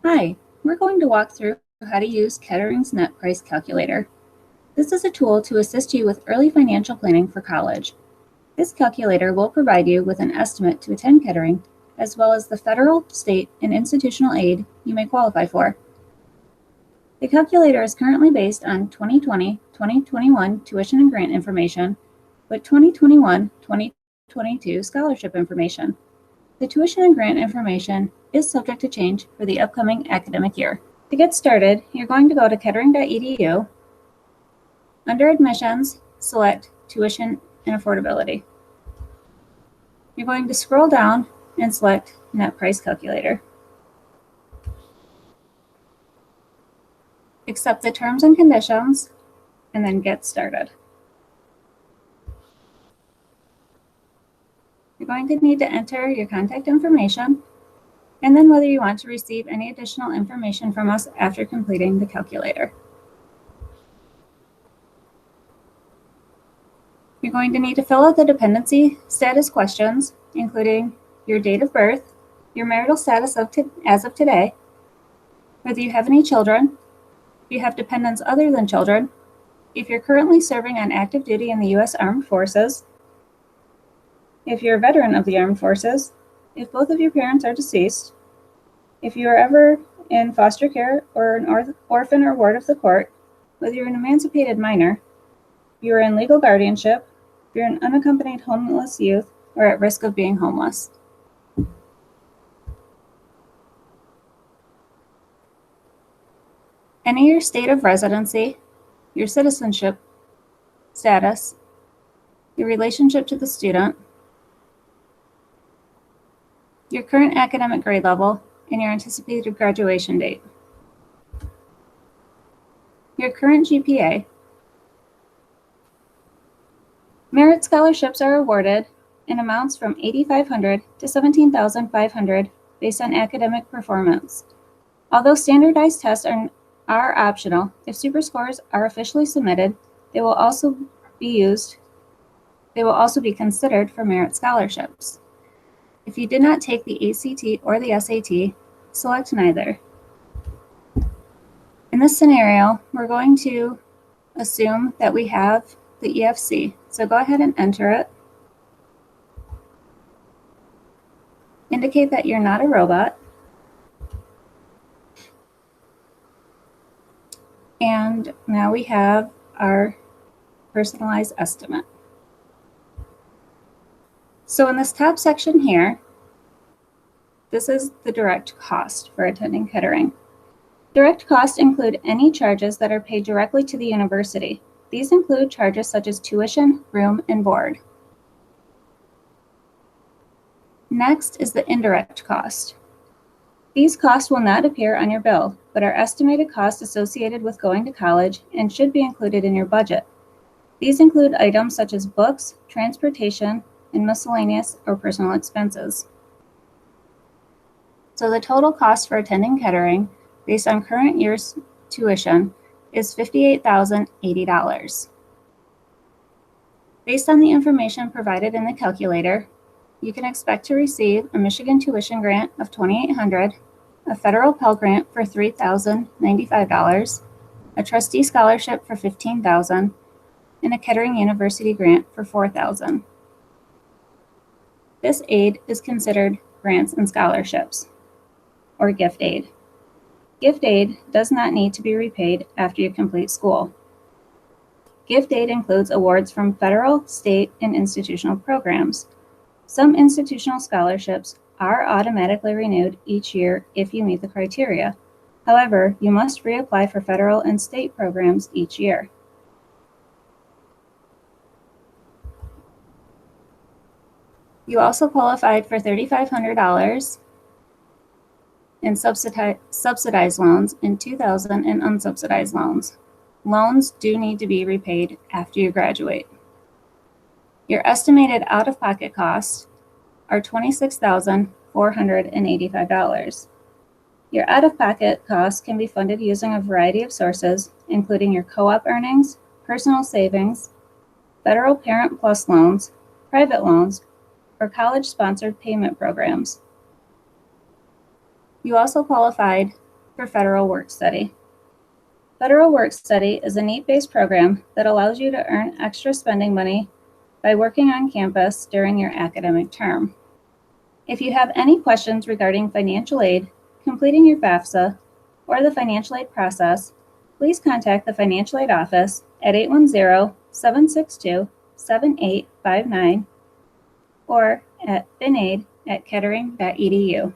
Hi, we're going to walk through how to use Kettering's Net Price Calculator. This is a tool to assist you with early financial planning for college. This calculator will provide you with an estimate to attend Kettering, as well as the federal, state, and institutional aid you may qualify for. The calculator is currently based on 2020-2021 tuition and grant information, with 2021-2022 scholarship information. The tuition and grant information is subject to change for the upcoming academic year. To get started, you're going to go to kettering.edu. Under Admissions, select Tuition and Affordability. You're going to scroll down and select Net Price Calculator. Accept the terms and conditions, and then get started. You're going to need to enter your contact information, and then whether you want to receive any additional information from us after completing the calculator. You're going to need to fill out the dependency status questions, including your date of birth, your marital status as of today, whether you have any children, if you have dependents other than children, if you're currently serving on active duty in the U.S. Armed Forces, if you're a veteran of the Armed Forces, if both of your parents are deceased, if you are ever in foster care or an orphan or ward of the court, whether you're an emancipated minor, if you are in legal guardianship, if you're an unaccompanied homeless youth, or at risk of being homeless. Enter your state of residency, your citizenship status, your relationship to the student, your current academic grade level, and your anticipated graduation date. Your current GPA. Merit scholarships are awarded in amounts from $8,500 to $17,500 based on academic performance. Although standardized tests are optional, if super scores are officially submitted, they will also be considered for merit scholarships. If you did not take the ACT or the SAT, select neither. In this scenario, we're going to assume that we have the EFC. So go ahead and enter it. Indicate that you're not a robot. And now we have our personalized estimate. So in this top section here, this is the direct cost for attending Kettering. Direct costs include any charges that are paid directly to the university. These include charges such as tuition, room, and board. Next is the indirect cost. These costs will not appear on your bill, but are estimated costs associated with going to college and should be included in your budget. These include items such as books, transportation, and miscellaneous or personal expenses. So the total cost for attending Kettering, based on current year's tuition, is $58,080. Based on the information provided in the calculator, you can expect to receive a Michigan tuition grant of $2,800, a federal Pell Grant for $3,095, a trustee scholarship for $15,000, and a Kettering University grant for $4,000. This aid is considered grants and scholarships, or gift aid. Gift aid does not need to be repaid after you complete school. Gift aid includes awards from federal, state, and institutional programs. Some institutional scholarships are automatically renewed each year if you meet the criteria. However, you must reapply for federal and state programs each year. You also qualified for $3,500 in subsidized loans and $2,000 in unsubsidized loans. Loans do need to be repaid after you graduate. Your estimated out-of-pocket costs are $26,485. Your out-of-pocket costs can be funded using a variety of sources, including your co-op earnings, personal savings, federal Parent Plus loans, private loans, or college-sponsored payment programs. You also qualified for Federal Work Study. Federal Work Study is a need-based program that allows you to earn extra spending money by working on campus during your academic term. If you have any questions regarding financial aid, completing your FAFSA, or the financial aid process, please contact the Financial Aid Office at 810-762-7859 or at finaid@kettering.edu.